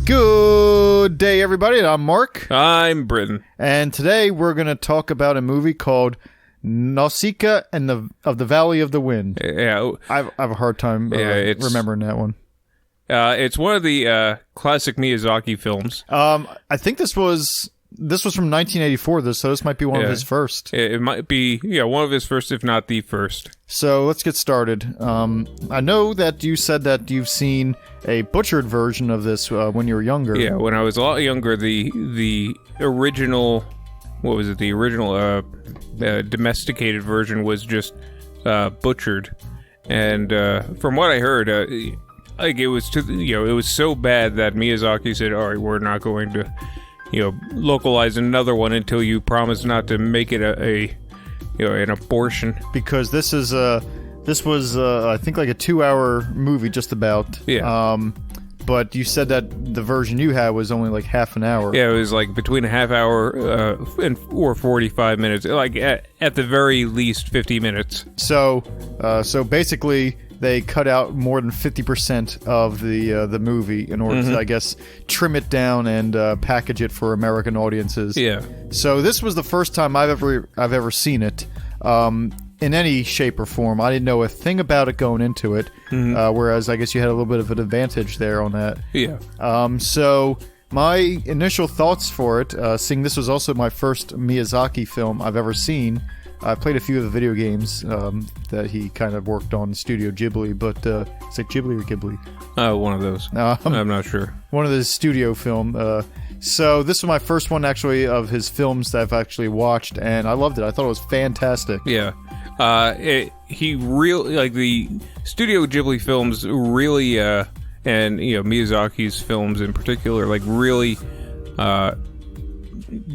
Good day, everybody. I'm Mark. I'm Britton. And today we're going to talk about a movie called Nausicaä and of the Valley of the Wind. Yeah, I have a hard time remembering that one. It's one of the classic Miyazaki films. I think this was from 1984, so this might be one of his first. It might be, one of his first, if not the first. So let's get started. I know that you said that you've seen a butchered version of this when you were younger. Yeah, when I was a lot younger, the original, what was it? The original domesticated version was just butchered, and from what I heard, it was it was so bad that Miyazaki said, "All right, we're not going to." Localize another one until you promise not to make it an abortion. Because this was I think like a 2-hour movie just about. Yeah. But you said that the version you had was only like half an hour. Yeah, it was like between a half hour or 45 minutes. Like at the very least 50 minutes. So basically they cut out more than 50% of the movie in order to, I guess, trim it down and package it for American audiences. Yeah. So this was the first time I've ever seen it in any shape or form. I didn't know a thing about it going into it, whereas I guess you had a little bit of an advantage there on that. Yeah. So my initial thoughts for it, seeing this was also my first Miyazaki film I've ever seen. I played a few of the video games that he kind of worked on, Studio Ghibli, but is it Ghibli or Ghibli? One of those. I'm not sure. One of the studio film. So this was my first one, actually, of his films that I've actually watched, and I loved it. I thought it was fantastic. Yeah. He really, like, the Studio Ghibli films really, and, Miyazaki's films in particular, like, really,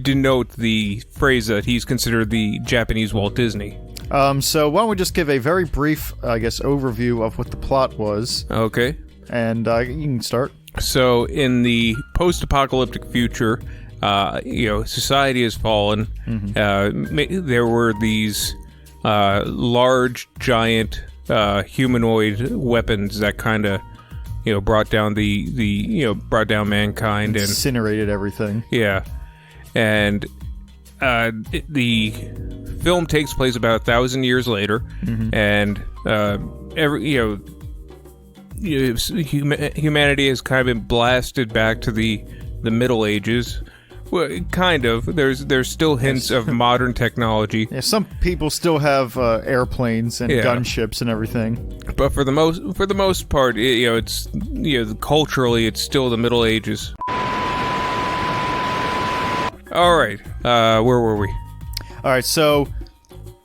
denote the phrase that he's considered the Japanese Walt Disney. So why don't we just give a very brief, I guess, overview of what the plot was. Okay. And you can start. So in the post-apocalyptic future, society has fallen. There were these large, giant humanoid weapons that kind of brought down brought down mankind and incinerated everything. Yeah. And the film takes place about 1,000 years later, and humanity has kind of been blasted back to the Middle Ages. Well, kind of. There's still hints of modern technology. Yeah, some people still have airplanes and gunships and everything. But for the most part, it's culturally it's still the Middle Ages. All right, where were we? All right, so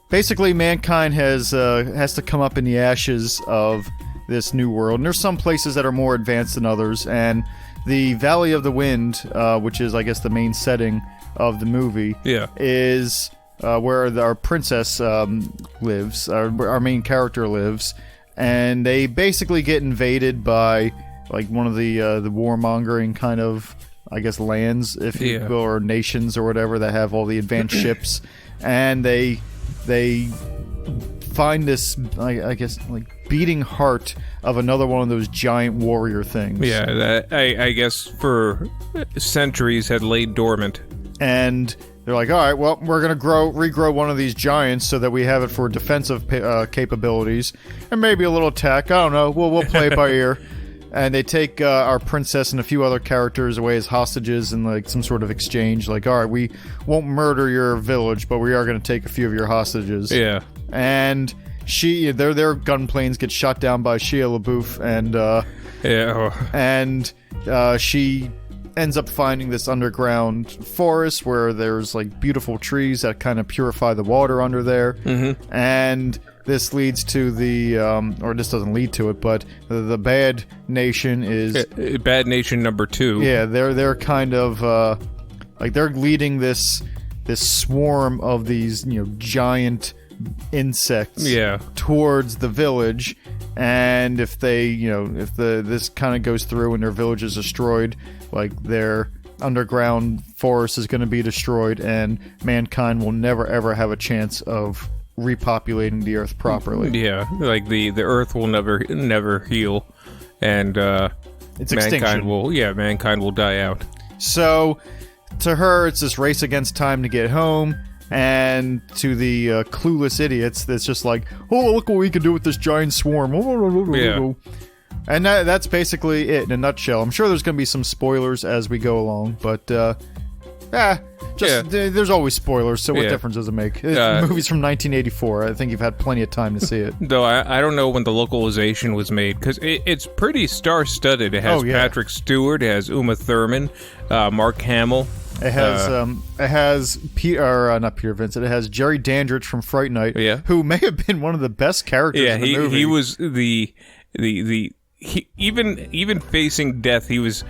basically mankind has to come up in the ashes of this new world. And there's some places that are more advanced than others. And the Valley of the Wind, which is, I guess, the main setting of the movie, is where our princess lives, our main character lives. And they basically get invaded by, like, one of the warmongering kind of, I guess, lands, if you will, or nations or whatever that have all the advanced ships, and they find this, I guess, like, beating heart of another one of those giant warrior things. Yeah, that I guess for centuries had laid dormant. And they're like, all right, well, we're gonna regrow one of these giants so that we have it for defensive capabilities and maybe a little attack. I don't know. We'll play it by ear. And they take our princess and a few other characters away as hostages in, like, some sort of exchange. Like, all right, we won't murder your village, but we are going to take a few of your hostages. Yeah. And their gun planes get shot down by Shia LaBeouf, and she ends up finding this underground forest where there's, like, beautiful trees that kind of purify the water under there. And this leads to the, or this doesn't lead to it, but the bad nation is... Bad Nation number 2. Yeah, they're kind of, like, they're leading this swarm of these, giant insects towards the village, and if they, this kind of goes through and their village is destroyed, like, their underground forest is going to be destroyed, and mankind will never ever have a chance of repopulating the earth properly. Yeah, like the earth will never heal, and it's extinction. Mankind will die out. So, to her, it's this race against time to get home, and to the clueless idiots, it's just like, oh, look what we can do with this giant swarm. Yeah. And that's basically it in a nutshell. I'm sure there's going to be some spoilers as we go along, but, there's always spoilers, so what difference does it make? The movie's from 1984. I think you've had plenty of time to see it. Though I don't know when the localization was made, because it's pretty star-studded. It has Patrick Stewart, it has Uma Thurman, Mark Hamill. It has not Peter Vincent. It has Jerry Dandridge from Fright Night, who may have been one of the best characters in the movie. He was even facing death, he was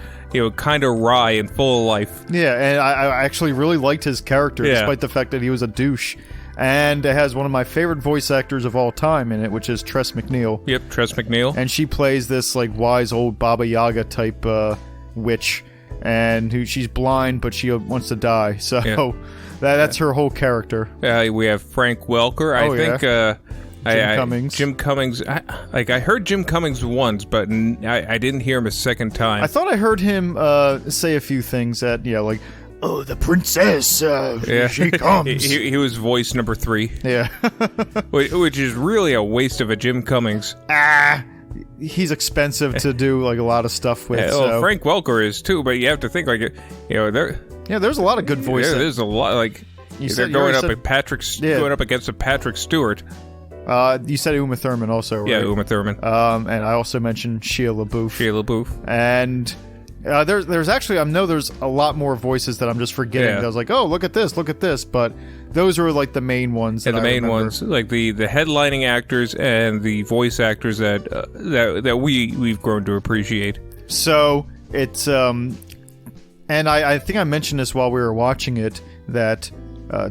kind of wry and full of life. Yeah, and I actually really liked his character, despite the fact that he was a douche. And it has one of my favorite voice actors of all time in it, which is Tress MacNeille. Yep, Tress MacNeille. And she plays this like wise old Baba Yaga type witch, and she's blind, but she wants to die. So that's her whole character. We have Frank Welker. I think. Cummings. Jim Cummings. I heard Jim Cummings once, but I didn't hear him a second time. I thought I heard him say a few things that, like, oh, the princess, she comes. he was voice number 3. Yeah. Which is really a waste of a Jim Cummings. He's expensive to do, like, a lot of stuff with. Well, Frank Welker is, too, but you have to think, like, there... Yeah, there's a lot of good voices. There's a lot, like... They're going up against a Patrick Stewart. You said Uma Thurman also, right? Yeah, Uma Thurman. And I also mentioned Shia LaBeouf. And there's actually, I know there's a lot more voices that I'm just forgetting. I was like, oh, look at this, but those are like the main ones. And the main ones, like the headlining actors and the voice actors that we've grown to appreciate. So it's and I think I mentioned this while we were watching it, that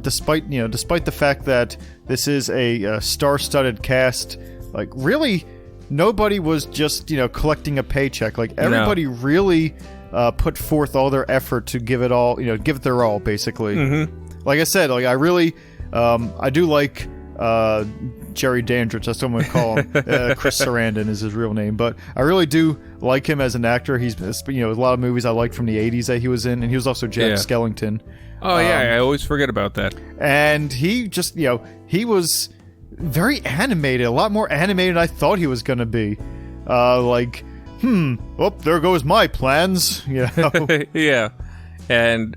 despite the fact that this is a star-studded cast, like, really nobody was just collecting a paycheck. Like, everybody really put forth all their effort to give it all, give it their all, basically. Like I said, like, I really I do like Jerry Dandridge. That's what I'm gonna call him. Chris Sarandon is his real name, but I really do like him as an actor. He's a lot of movies I liked from the 80s that he was in, and he was also Jack Skellington. Oh, I always forget about that. And he just, he was very animated, a lot more animated than I thought he was going to be. There goes my plans, Yeah. And,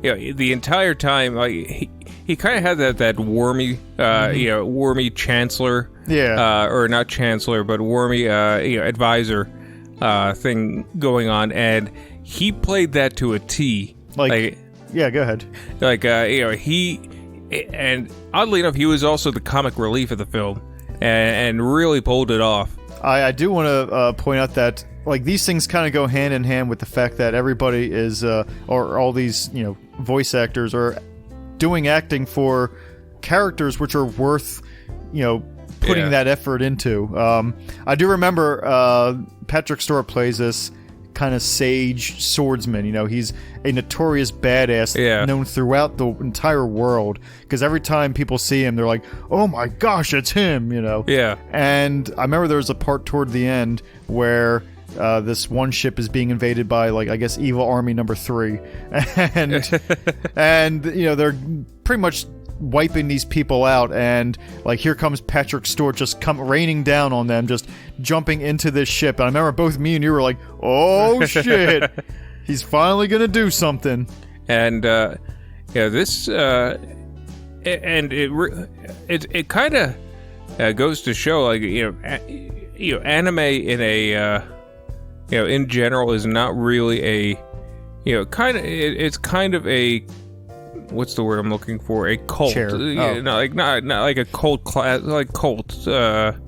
the entire time, like, he kind of had that wormy, wormy chancellor. Yeah. Or not chancellor, but wormy, advisor thing going on, and he played that to a T. Yeah, go ahead. And oddly enough, he was also the comic relief of the film, and really pulled it off. I do want to point out that, like, these things kind of go hand in hand with the fact that everybody is, or all these, voice actors are doing acting for characters which are worth, putting that effort into. I do remember Patrick Stewart plays this kind of sage swordsman. He's a notorious badass known throughout the entire world, because every time people see him, they're like, oh my gosh, it's him, And I remember there was a part toward the end where this one ship is being invaded by, like, I guess, Evil Army number 3, and they're pretty much wiping these people out, and, like, here comes Patrick Stewart just raining down on them, just jumping into this ship. And I remember both me and you were like, oh shit, he's finally gonna do something. And this and it kind of goes to show, like, anime in a in general is not really a it's kind of a, what's the word I'm looking for? A cult. Not like a cult class, like cult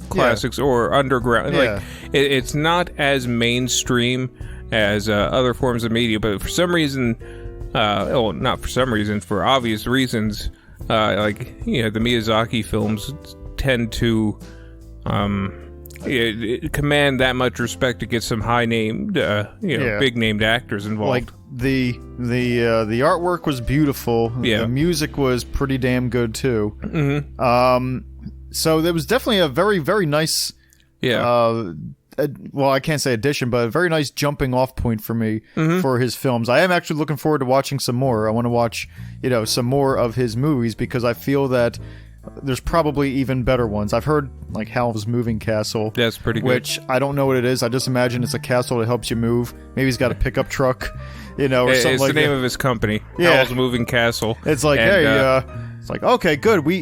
classics or underground. Like, it's not as mainstream as other forms of media, but for some reason, not for some reason, for obvious reasons, the Miyazaki films tend to command that much respect to get some high-named, big-named actors involved. Like, the artwork was beautiful. The music was pretty damn good too. So there was definitely a very, very nice well, I can't say addition, but a very nice jumping off point for me for his films. I am actually looking forward to watching some more. I want to watch, some more of his movies because I feel that there's probably even better ones. I've heard like Howl's Moving Castle. That's pretty good. Which I don't know what it is. I just imagine it's a castle that helps you move. Maybe he's got a pickup truck, or something like that. It's the name of his company. Yeah. Howl's Moving Castle. It's like, it's like, okay, good. We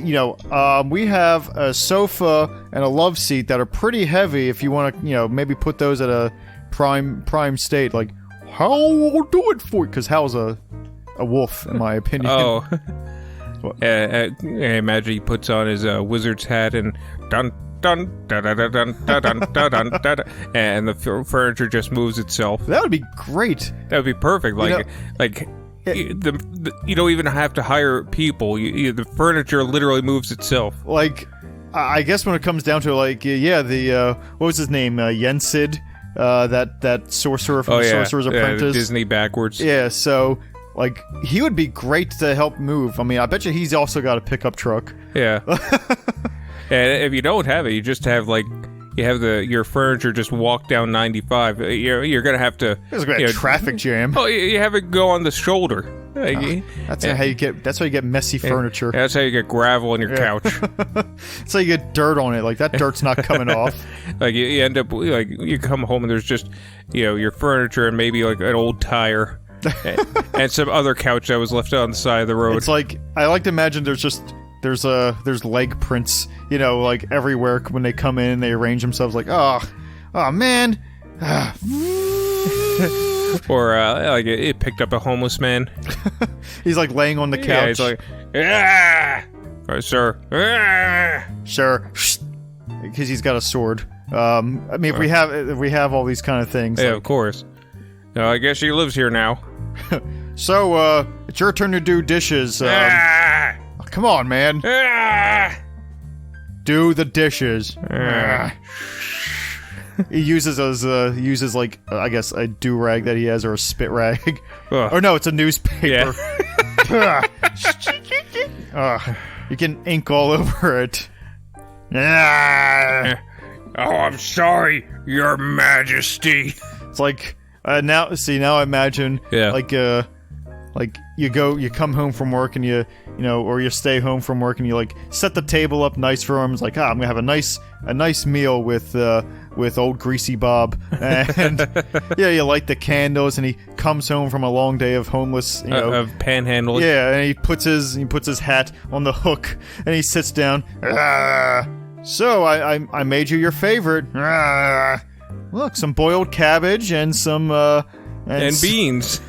have a sofa and a love seat that are pretty heavy. If you want to, maybe put those at a prime state. Like, Howl will do it for you. Because Howl's a wolf, in my opinion. Oh. I imagine he puts on his wizard's hat and dun dun dun dun dun dun dun dun dun dun, and the furniture just moves itself. That would be great. That would be perfect. You don't even have to hire people. The furniture literally moves itself. Like, I guess when it comes down to what was his name? Yensid, that sorcerer from the Sorcerer's Apprentice. Disney backwards. Yeah, so like he would be great to help move. I mean, I bet you he's also got a pickup truck. Yeah. And if you don't have it, you just have your furniture just walk down 95. You're gonna have to. There's gonna be a traffic jam. Oh, you have it go on the shoulder. That's how you get messy furniture. That's how you get gravel on your couch. That's how you get dirt on it. Like that dirt's not coming off. Like you end up you come home and there's just your furniture and maybe like an old tire. and some other couch that was left on the side of the road. It's like I like to imagine there's leg prints, like everywhere when they come in. They arrange themselves like, oh man, or like it picked up a homeless man. He's like laying on the couch. Yeah, he's like, sir, sure, because he's got a sword. I mean, if we have all these kind of things. Yeah, of course. I guess she lives here now. So, it's your turn to do dishes. Come on, man. Do the dishes. He uses like I guess a do-rag that he has or a spit rag. Or no, it's a newspaper. Yeah. You can ink all over it. Oh, I'm sorry, Your Majesty. It's like now I imagine like you come home from work and you stay home from work and you like set the table up nice for him. It's like, I'm gonna have a nice meal with old Greasy Bob, and you light the candles and he comes home from a long day of homeless of panhandling. Yeah, and he puts his hat on the hook and he sits down. So I made you your favorite. Look, some boiled cabbage and some and beans.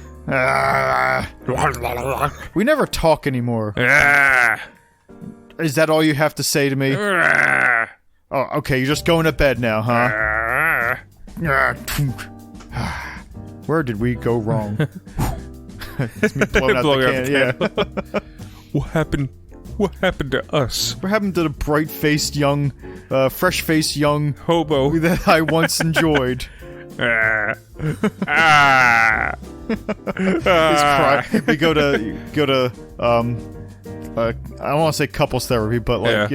We never talk anymore. Is that all you have to say to me? Oh, okay, you're just going to bed now, huh? Where did we go wrong? It's me blowing out the can. Yeah. What happened to us? What happened to the bright-faced young, fresh-faced young hobo that I once enjoyed? We go to I don't want to say couples therapy, but like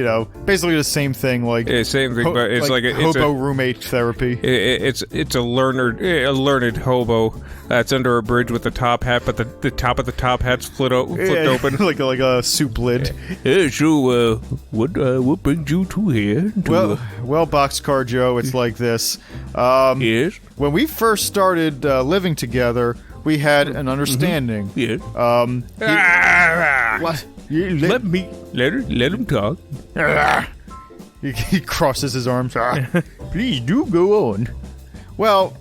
basically the same thing. Like same thing, but it's like hobo roommate therapy. It's a learned hobo that's under a bridge with a top hat, but the top of the top hat's flipped open like a soup lid. So what brings you to here? Well, Boxcar Joe, it's like this. Yes. When we first started living together, we had an understanding. Yes. Let him talk. He crosses his arms. Please do go on. Well,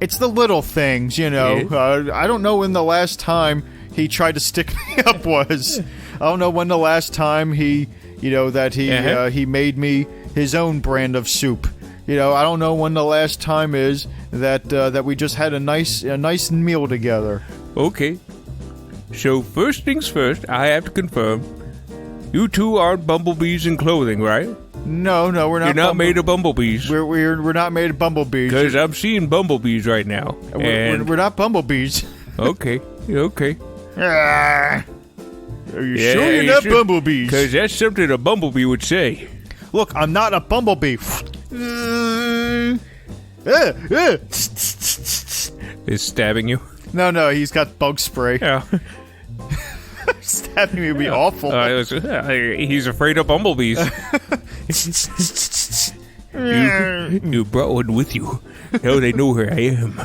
it's the little things, I don't know when the last time he tried to stick me up was. I don't know when the last time he made me his own brand of soup. I don't know when the last time is that we just had a nice meal together. Okay. So first things first, I have to confirm, you two aren't bumblebees in clothing, right? No, we're not. You're not made of bumblebees. We're not made of bumblebees. Because I'm seeing bumblebees right now. We're not bumblebees. Okay. Are you sure you're not bumblebees? Because that's something a bumblebee would say. Look, I'm not a bumblebee. Is stabbing you? No, he's got bug spray. Yeah. Stabbing me would be awful. He's afraid of bumblebees. You brought one with you. Now they know where I am.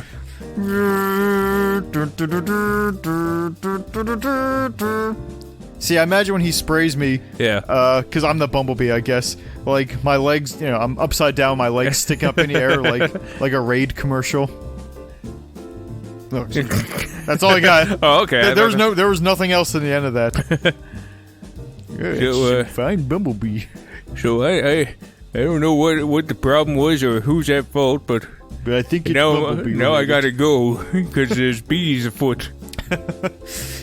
See, I imagine when he sprays me, Yeah. because I'm the bumblebee, I guess. Like my legs, I'm upside down, my legs stick up in the air like a Raid commercial. Oh, that's all I got. Oh, okay. There was nothing else in the end of that. Fine bumblebee. So I don't know what the problem was or who's at fault, but I think it's bumblebee. Now I gotta go because there's bees afoot.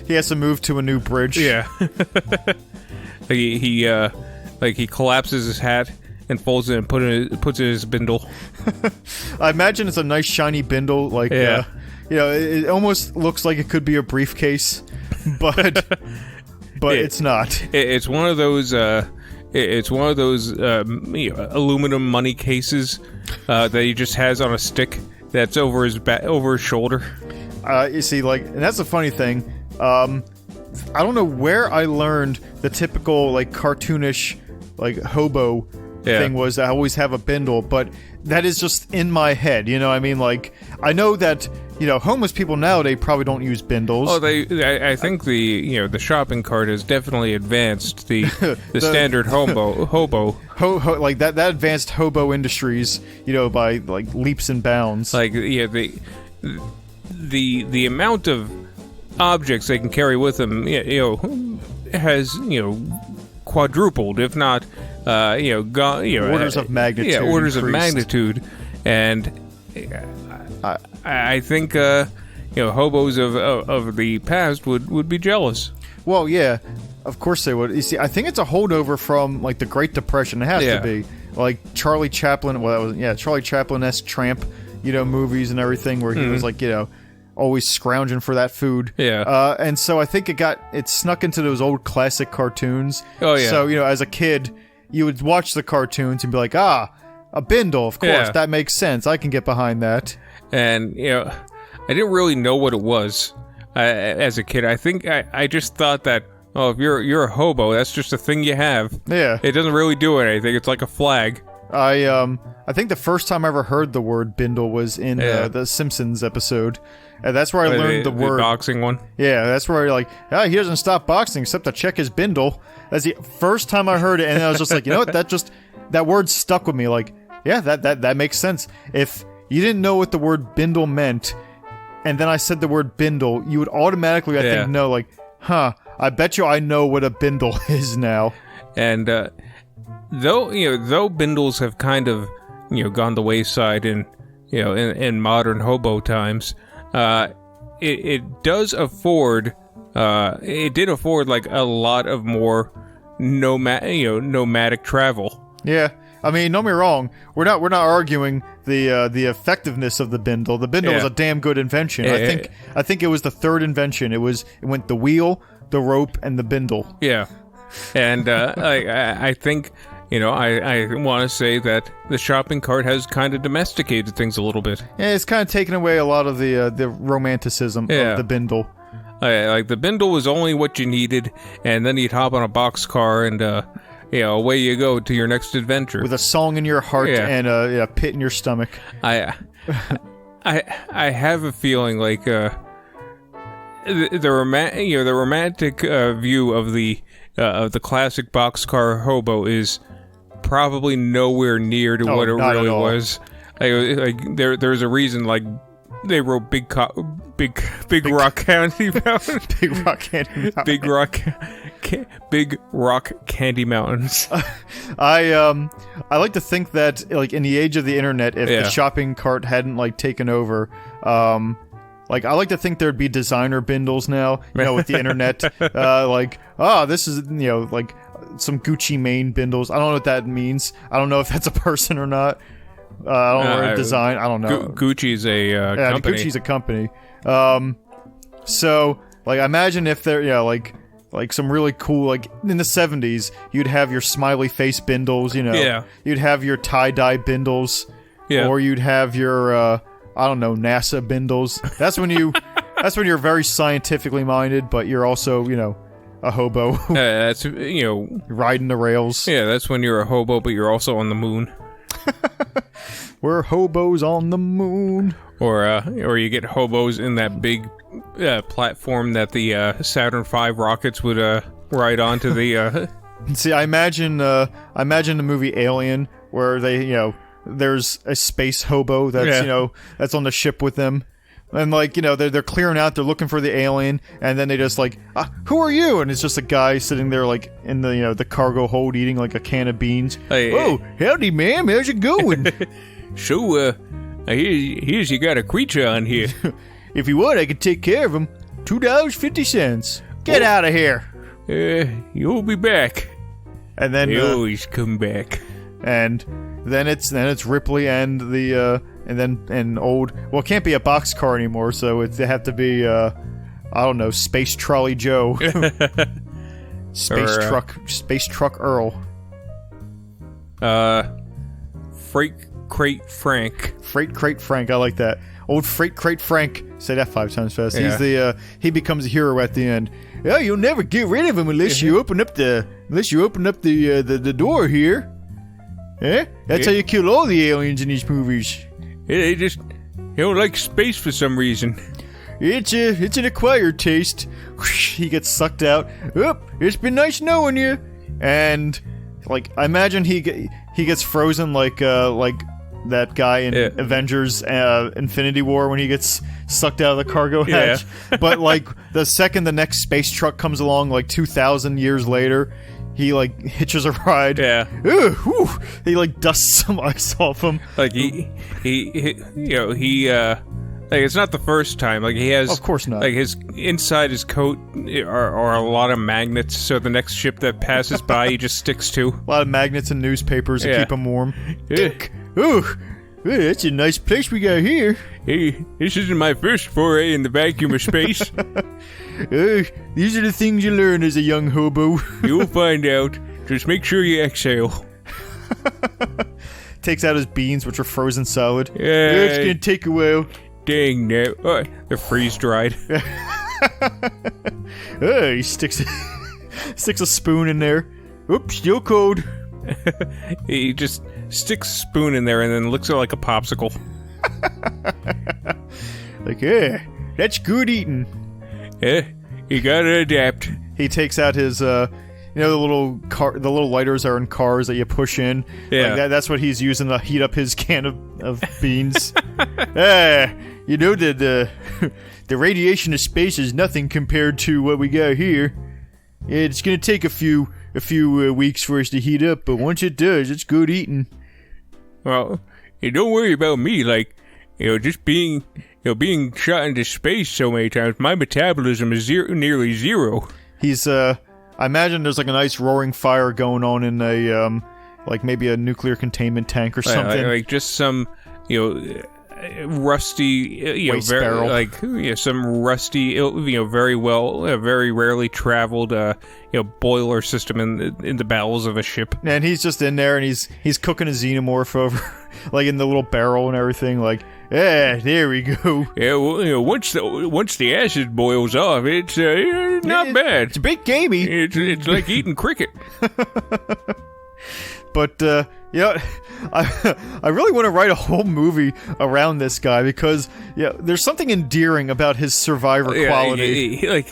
He has to move to a new bridge. Yeah. He collapses his hat and folds it and puts it in his bindle. I imagine it's a nice shiny bindle, like it almost looks like it could be a briefcase, but it's not. It's one of those. It's one of those aluminum money cases that he just has on a stick that's over his shoulder. You see, and that's the funny thing. I don't know where I learned the typical cartoonish hobo thing was. I always have a bindle, but that is just in my head. You know, I mean, I know that homeless people nowadays probably don't use bindles. Oh, I think the shopping cart has definitely advanced the standard hobo. That advanced Hobo Industries, by leaps and bounds. The amount of objects they can carry with them, has quadrupled, if not, orders of magnitude. Yeah, orders increased. of magnitude, and I think hobos of the past would be jealous. Well, yeah, of course they would. You see, I think it's a holdover from the Great Depression. It has to be Charlie Chaplin. Well, that was Charlie Chaplin-esque tramp, movies and everything, where he was always scrounging for that food. Yeah. And so I think it snuck into those old classic cartoons. Oh yeah. So as a kid, you would watch the cartoons and be like, a bindle, of course, that makes sense. I can get behind that. And I didn't really know what it was as a kid. I think I just thought that if you're a hobo, that's just a thing you have. Yeah. It doesn't really do anything. It's like a flag. I think the first time I ever heard the word bindle was in the Simpsons episode. And that's where I learned the word. The boxing one? Yeah, that's where you're he doesn't stop boxing except to check his bindle. That's the first time I heard it, and I was just like, you know what, that word stuck with me. That makes sense. If you didn't know what the word bindle meant, and then I said the word bindle, you would automatically, I think, know, I bet you I know what a bindle is now. And, though bindles have kind of, gone the wayside in modern hobo times, it does afford, it did afford a lot of more nomadic travel. Yeah, I mean, don't get me wrong. We're not arguing the effectiveness of the bindle. The bindle was a damn good invention. I think it was the third invention. It went the wheel, the rope, and the bindle. Yeah, and I think. I want to say that the shopping cart has kind of domesticated things a little bit. Yeah, it's kind of taken away a lot of the romanticism of the bindle. The bindle was only what you needed, and then you'd hop on a boxcar and, away you go to your next adventure. With a song in your heart and a pit in your stomach. I have a feeling the romantic view of the classic boxcar hobo is probably nowhere near to what it really was. There's a reason they wrote Big Rock Candy Mountain. Big Rock Candy Mountain. Big Rock Candy Mountains. I like to think that in the age of the internet, if the shopping cart hadn't taken over, I like to think there'd be designer bindles now, with the internet. This is, some Gucci Mane bindles. I don't know what that means. I don't know if that's a person or not. I don't know, design. I don't know. Gucci's a company. Gucci's a company. So, imagine if they're, some really cool, in the 70s, you'd have your smiley face bindles, You'd have your tie-dye bindles. Yeah. Or you'd have your, I don't know, NASA bindles. That's when you're very scientifically minded, but you're also, a hobo. That's, riding the rails. Yeah, that's when you're a hobo, but you're also on the moon. We're hobos on the moon. Or you get hobos in that big platform that the Saturn V rockets would ride onto the. See, I imagine the movie Alien, where they, there's a space hobo that's that's on the ship with them, and they're clearing out, they're looking for the alien, and then they just who are you? And it's just a guy sitting there in the cargo hold eating a can of beans. Hey, oh, howdy, ma'am, how's it going? So, here's you got a creature on here. If you want, I could take care of him. $2.50. Get out of here. You'll be back. And then they always come back. And then it's Ripley and old. Well, it can't be a boxcar anymore, so they have to be I don't know, Space Trolley Joe, Space Truck Earl, Freight Crate Frank. Freight Crate Frank, I like that. Old Freight Crate Frank. Say that 5 times fast. Yeah. He becomes a hero at the end. Yeah, you'll never get rid of him unless you open up the door here. Eh? That's how you kill all the aliens in these movies. Yeah, they don't like space for some reason. It's an acquired taste. He gets sucked out. Oh, it's been nice knowing you. And I imagine he gets frozen like that guy in Avengers Infinity War when he gets sucked out of the cargo hatch. But the second the next space truck comes along 2,000 years later, he hitches a ride. Yeah. Ooh, whew, he dusts some ice off him. He it's not the first time. He has, of course not. His inside his coat are a lot of magnets, so the next ship that passes by he just sticks to. A lot of magnets and newspapers to keep him warm. Ooh, that's a nice place we got here. Hey, this isn't my first foray in the vacuum of space. These are the things you learn as a young hobo. You'll find out. Just make sure you exhale. Takes out his beans, which are frozen solid. Yeah, it's gonna take a while. Dang, no. They're freeze-dried. He sticks a spoon in there. Oops, still cold. He just sticks a spoon in there and then licks it like a popsicle. That's good eating. You gotta adapt. He takes out his, the little lighters are in cars that you push in. Yeah. That's what he's using to heat up his can of beans. The radiation of space is nothing compared to what we got here. It's gonna take a few weeks for us to heat up, but once it does, it's good eating. Well, don't worry about me. Just being shot into space so many times, my metabolism is nearly zero. He's I imagine there's a nice roaring fire going on in a maybe a nuclear containment tank or something. Just some rusty waste barrel. Some rusty very rarely traveled boiler system in the bowels of a ship. And he's just in there and he's cooking a xenomorph over in the little barrel and everything. There we go. Yeah, well, once the acid boils off, it's not bad. It's a bit gamey. It's like eating cricket. But I really want to write a whole movie around this guy because there's something endearing about his survivor quality.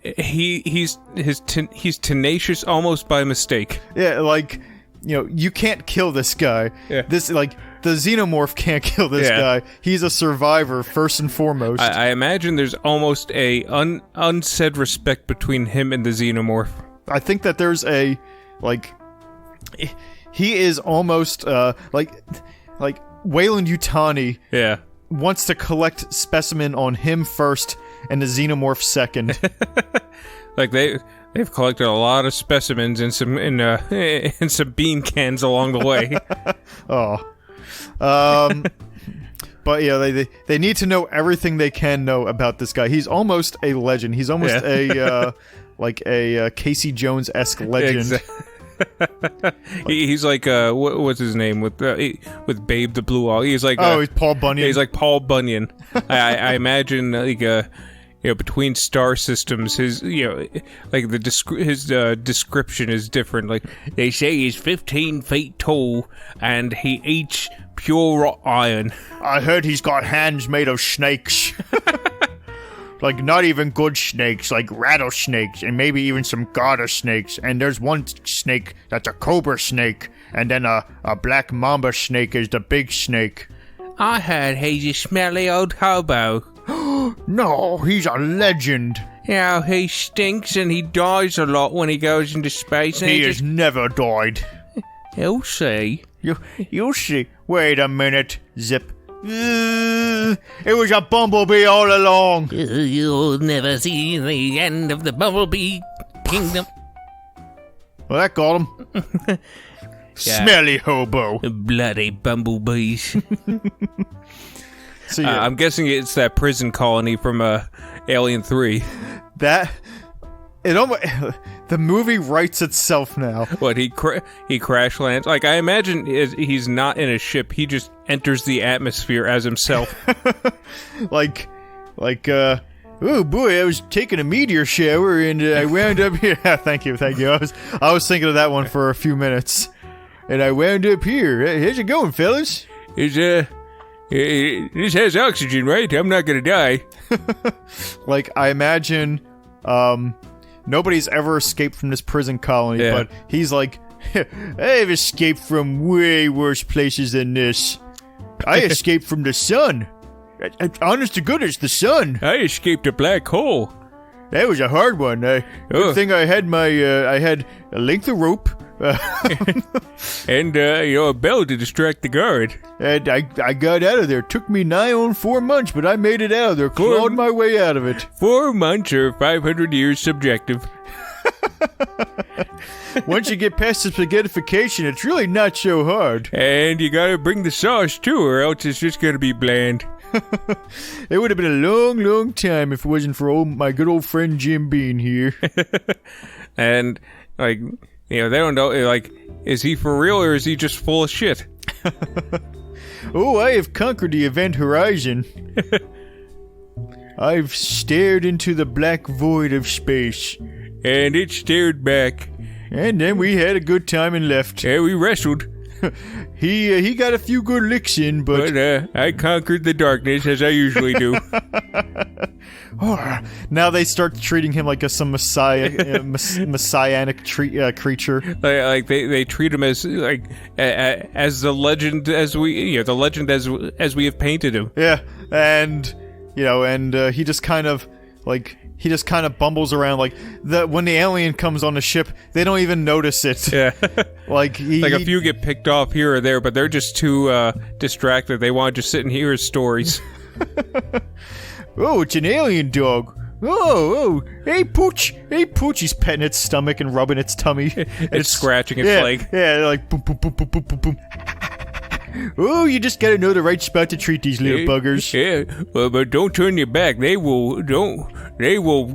He's tenacious almost by mistake. Yeah, you can't kill this guy. Yeah. This the xenomorph can't kill this guy. He's a survivor first and foremost. I imagine there's almost a unsaid respect between him and the xenomorph. I think that there's a he is almost like Wayland Yutani wants to collect specimen on him first and the xenomorph second. They've collected a lot of specimens in some bean cans along the way. But they need to know everything they can know about this guy. He's almost a legend. He's almost a Casey Jones-esque legend. He's like what's his name with Babe the Blue Wall? He's like he's Paul Bunyan. He's like Paul Bunyan. I imagine like between star systems, his like his description is different. Like they say he's 15 feet tall and he eats pure iron. I heard he's got hands made of snakes. Like, not even good snakes, like rattlesnakes, and maybe even some garter snakes. And there's one snake that's a cobra snake, and then a black mamba snake is the big snake. I heard he's a smelly old hobo. No, he's a legend. Yeah, he stinks and he dies a lot when he goes into space. And He has never died. You'll see. You'll see. Wait a minute. Zip. It was a bumblebee all along. You'll never see the end of the bumblebee kingdom. Well, that got him. Smelly hobo. Bloody bumblebees. So, I'm guessing it's that prison colony from Alien 3. The movie writes itself now. What, he crash lands? Like, I imagine he's not in a ship. He just enters the atmosphere as himself. Oh boy, I was taking a meteor shower and I wound up here. Thank you. I was thinking of that one for a few minutes, and I wound up here. How's it going, fellas? This has oxygen, right? I'm not gonna die. Like, I imagine, nobody's ever escaped from this prison colony, but he's like, I've escaped from way worse places than this. I escaped from the sun. Honest to goodness, the sun. I escaped a black hole. That was a hard one. Good thing I had I had a length of rope. And, a bell to distract the guard. And I got out of there. Took me nigh on 4 months, but I made it out of there. Clawed my way out of it. 4 months or 500 years subjective. Once you get past the spaghettification, it's really not so hard. And you gotta bring the sauce, too, or else it's just gonna be bland. It would have been a long, long time if it wasn't for my good old friend Jim Bean here. And, like, they don't know, like, is he for real or is he just full of shit? Oh, I have conquered the event horizon. I've stared into the black void of space. And it stared back. And then we had a good time and left. Yeah, we wrestled. He got a few good licks in, but I conquered the darkness as I usually do. Now they start treating him like some messianic creature. Like they treat him as like as the legend as we as we have painted him. Yeah, and he just kind of bumbles around. Like when the alien comes on the ship, they don't even notice it. Yeah, like a few get picked off here or there, but they're just too distracted. They want to just sit and hear his stories. Oh, it's an alien dog. Oh, hey Pooch. He's petting its stomach and rubbing its tummy. It's scratching its leg. Yeah, like boom, boom, boom, boom, boom, boom, boom. Oh, you just gotta know the right spot to treat these little buggers. Yeah, but don't turn your back. They will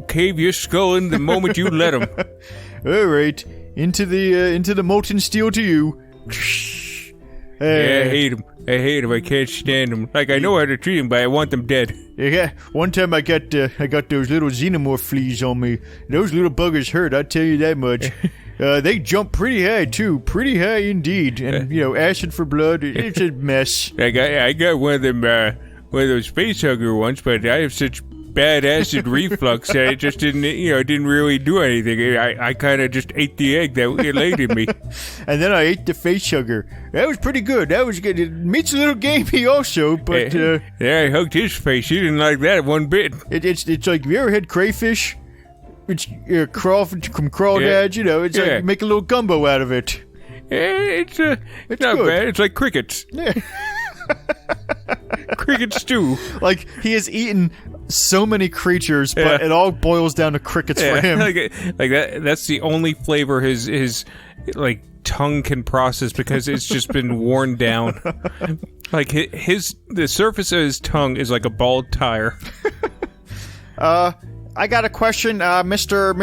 cave your skull in the moment you let them. All right, into the molten steel to you. Yeah, I hate them. I can't stand them. Like, I know how to treat them, but I want them dead. Yeah, one time I got those little xenomorph fleas on me. Those little buggers hurt, I'll tell you that much. They jump pretty high, too. Pretty high indeed. And, acid for blood, it's a mess. I got one of those face hugger ones, but I have such bad acid reflux that it just didn't really do anything. I kind of just ate the egg that laid in me. And then I ate the face hugger. That was pretty good. That was good. Meat's a little gamey also, but... yeah, I hugged his face. He didn't like that one bit. It's like, have you ever had crayfish? It's crawdads, it's like make a little gumbo out of it. It's not good. Bad. It's like crickets. Yeah. Cricket stew. Like, he has eaten so many creatures, but it all boils down to crickets for him. Like that. That's the only flavor his like tongue can process because it's just been worn down. Like the surface of his tongue is like a bald tire. I got a question, Mr.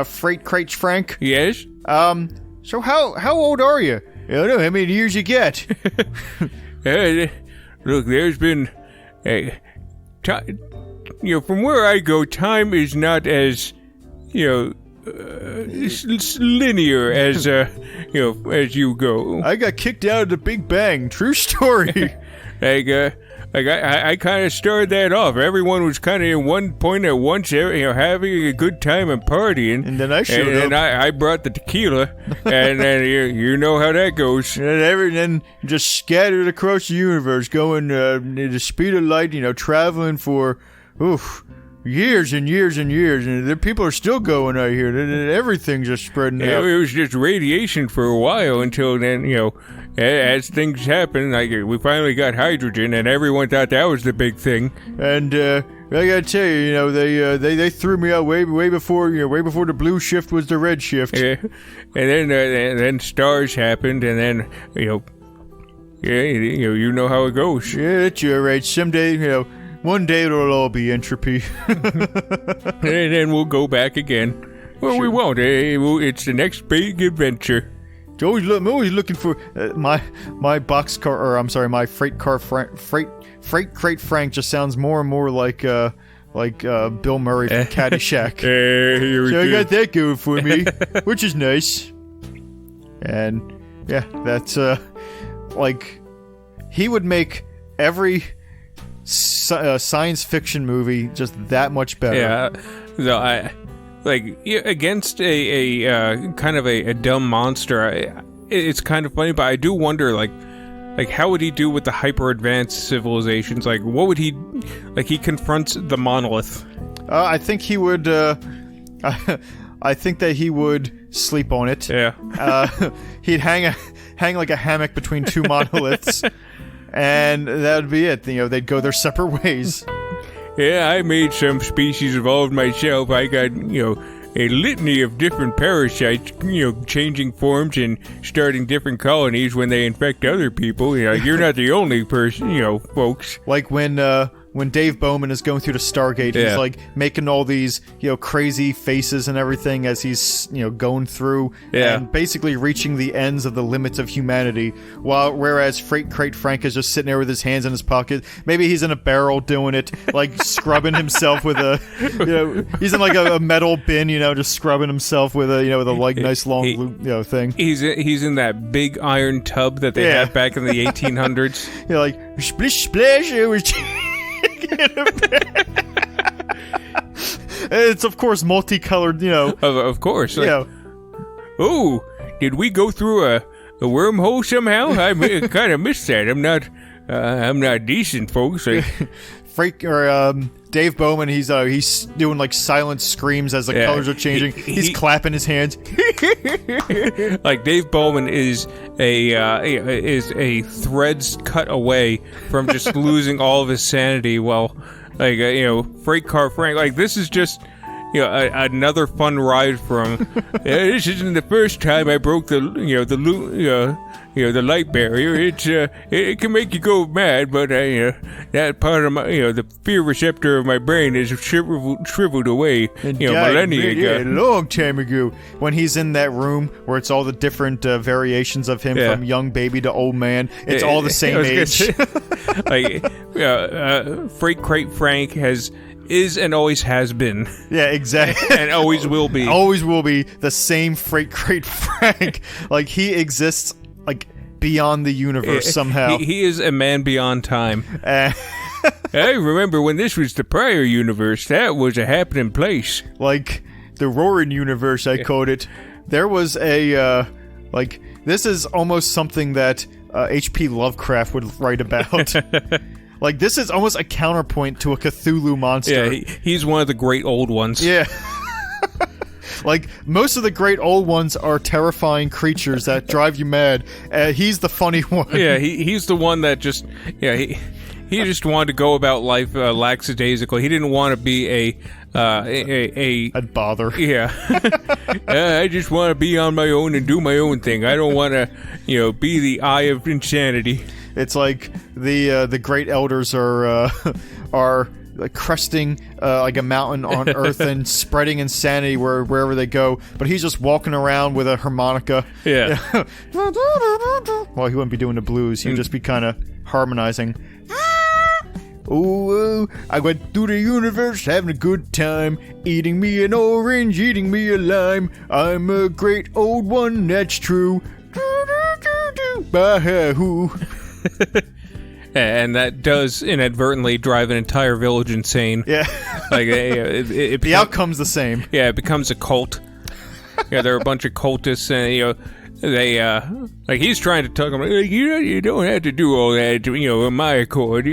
Freight Crates Frank. Yes? So how old are you? I don't know how many years you get. Look, there's been from where I go, time is not as linear as as you go. I got kicked out of the Big Bang. True story. I kind of started that off. Everyone was kind of in one point at once, having a good time and partying. And then I showed up. And I brought the tequila, and then you know how that goes. And then just scattered across the universe, going at the speed of light, traveling for, years and years and years. And the people are still going out here. Everything's just spreading out. It was just radiation for a while until then, as things happen, like we finally got hydrogen, and everyone thought that was the big thing. And I gotta tell you, they threw me out way before the blue shift was the red shift. Yeah. And then stars happened, and then you know how it goes. Yeah, that's all right. Someday, one day it'll all be entropy. And then we'll go back again. Well, sure. We won't. It's the next big adventure. I'm always looking for my boxcar, or I'm sorry, my freight crate Frank just sounds more and more like Bill Murray from Caddyshack. So I got that going for me, which is nice. And yeah, that's he would make every science fiction movie just that much better. Yeah, so against a kind of a dumb monster, it's kind of funny, but I do wonder, like how would he do with the hyper advanced civilizations? Like, what would he he confronts the monolith. I think he would. I think that he would sleep on it. Yeah. He'd hang like a hammock between two monoliths, and that would be it. They'd go their separate ways. Yeah, I made some species evolved myself. I got, a litany of different parasites, changing forms and starting different colonies when they infect other people. You're not the only person, folks. Like when Dave Bowman is going through the Stargate, he's making all these, crazy faces and everything as he's, going through and basically reaching the ends of the limits of humanity. Whereas Freight Crate Frank is just sitting there with his hands in his pocket. Maybe he's in a barrel doing it, scrubbing himself with a, he's in a metal bin, just scrubbing himself with a, nice long, thing. He's in that big iron tub that they had back in the 1800s. Splish splash, it was. It's of course multicolored, Of course. Oh, did we go through a wormhole somehow? I kind of missed that. I'm not decent, folks. Dave Bowman, he's doing silent screams as the colors are changing. He's clapping his hands. Dave Bowman is a threads cut away from just losing all of his sanity. While Freight Car Frank, this is just another fun ride from. This isn't the first time I broke the light barrier. It can make you go mad, but that part of my the fear receptor of my brain is shriveled away. Millennia ago. Yeah, a long time ago. When he's in that room where it's all the different variations of him from young baby to old man, it's all the same age. Freight Crate Frank is and always has been. Yeah, exactly. And always will be. Always will be the same Freight Crate Frank. He exists beyond the universe somehow. He is a man beyond time. I remember when this was the prior universe. That was a happening place. The Roaring Universe, I called it. There was a this is almost something that H.P. Lovecraft would write about. This is almost a counterpoint to a Cthulhu monster. Yeah, he's one of the great old ones. Yeah. Most of the great old ones are terrifying creatures that drive you mad. He's the funny one. Yeah, he's the one that just... Yeah, he just wanted to go about life lackadaisical. He didn't want to be I'd bother. Yeah. I just want to be on my own and do my own thing. I don't want to, be the eye of insanity. It's the great elders are cresting like a mountain on Earth and spreading insanity wherever they go. But he's just walking around with a harmonica. Yeah. Well, he wouldn't be doing the blues. He'd just be kind of harmonizing. Oh, I went through the universe having a good time, eating me an orange, eating me a lime. I'm a great old one, that's true. Bah-hoo. And that does inadvertently drive an entire village insane. Yeah. Like The outcome's the same. Yeah, it becomes a cult. Yeah, there are a bunch of cultists, and they like he's trying to talk about like, you don't have to do all that, on my accord.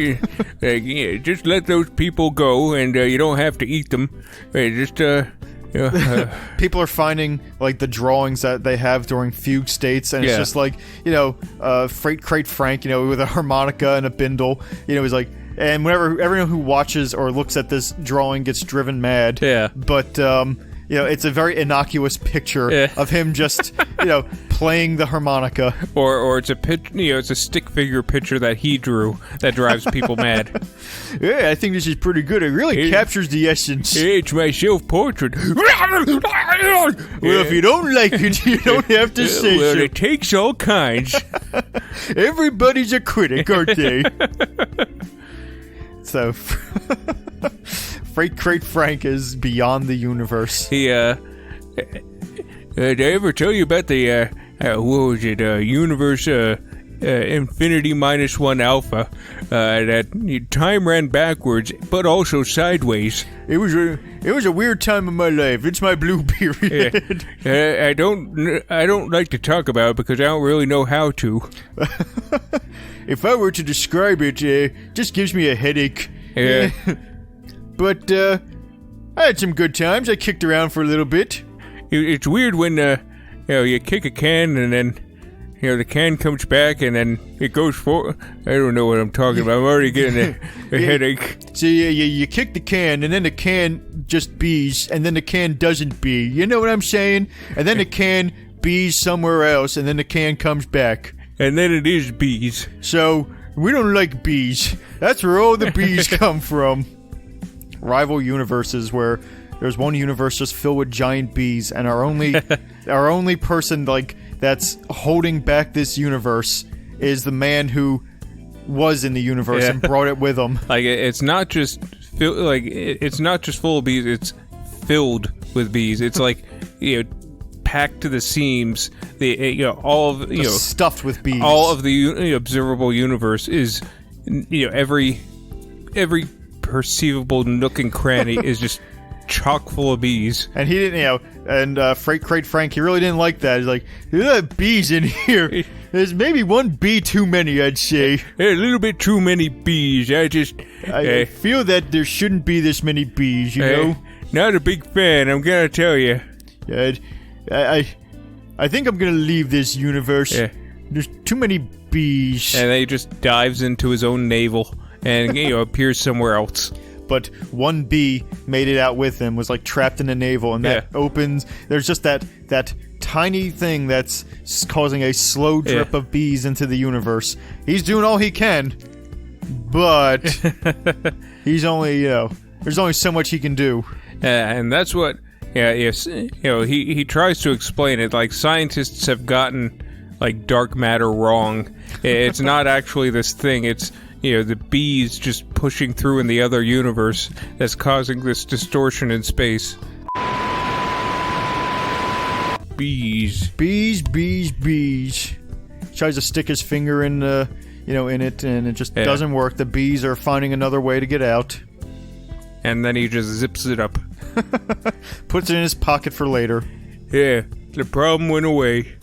Just let those people go, and you don't have to eat them. People are finding like the drawings that they have during fugue states, and it's just like Freight Crate Frank, with a harmonica and a bindle. He's like, and whenever everyone who watches or looks at this drawing gets driven mad. Yeah. But it's a very innocuous picture of him just playing the harmonica. Or it's a it's a stick figure picture that he drew that drives people mad. Yeah, I think this is pretty good. It really captures the essence. It's my self-portrait. Well, if you don't like it, you don't have to say so. Well, it takes all kinds. Everybody's a critic, aren't they? So, Freight Crate Frank is beyond the universe. Did I ever tell you about the, what was it, universe, Infinity -1 Alpha, that time ran backwards, but also sideways. It was a weird time in my life. It's my blue period. I don't like to talk about it because I don't really know how to. If I were to describe it, just gives me a headache. Yeah. But, I had some good times. I kicked around for a little bit. It's weird when, you kick a can and then, the can comes back and then it goes for... I don't know what I'm talking about. I'm already getting a headache. So you kick the can and then the can just bees and then the can doesn't bee. You know what I'm saying? And then the can bees somewhere else and then the can comes back. And then it is bees. So, we don't like bees. That's where all the bees come from. Rival universes where there's one universe just filled with giant bees, and our only person that's holding back this universe is the man who was in the universe and brought it with him. Like it's not just it's not just full of bees; it's filled with bees. It's like packed to the seams. Stuffed with bees. All of the observable universe is every perceivable nook and cranny is just chock full of bees. And he didn't, and Freight Crate Frank, he really didn't like that. He's like, there's bees in here. There's maybe one bee too many, I'd say. A little bit too many bees. I feel that there shouldn't be this many bees, you know? Not a big fan, I'm gonna tell you. I think I'm gonna leave this universe. Yeah. There's too many bees. And then he just dives into his own navel and appears somewhere else. But one bee made it out with him, was like trapped in the navel, and that opens. There's just that tiny thing that's causing a slow drip of bees into the universe. He's doing all he can, but he's only there's only so much he can do. And that's what he tries to explain it. Like scientists have gotten like dark matter wrong. It's not actually this thing. It's the bees just pushing through in the other universe that's causing this distortion in space. Bees. Tries to stick his finger in in it, and it just doesn't work. The bees are finding another way to get out. And then he just zips it up. Puts it in his pocket for later. Yeah, the problem went away.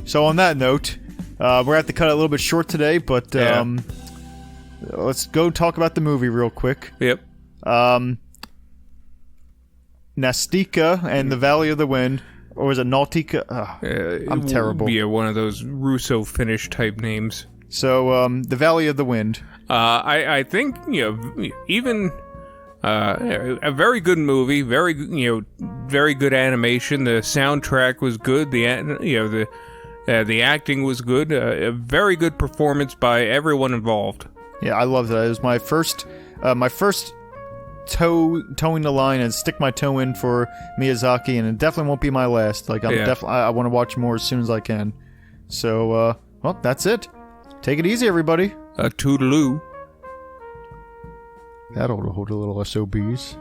So on that note, we're going to have to cut it a little bit short today, but let's go talk about the movie real quick. Yep. Nausicaä and the Valley of the Wind, or was it Nautica? I'm terrible. Yeah, one of those Russo-Finnish type names. So, the Valley of the Wind. I think even a very good movie, very good animation. The soundtrack was good. The acting was good. A very good performance by everyone involved. Yeah, I loved it. It was my first towing the line and stick my toe in for Miyazaki, and it definitely won't be my last. Like, I want to watch more as soon as I can. So, well, that's it. Take it easy, everybody. Toodaloo. That'll hold a little SOBs.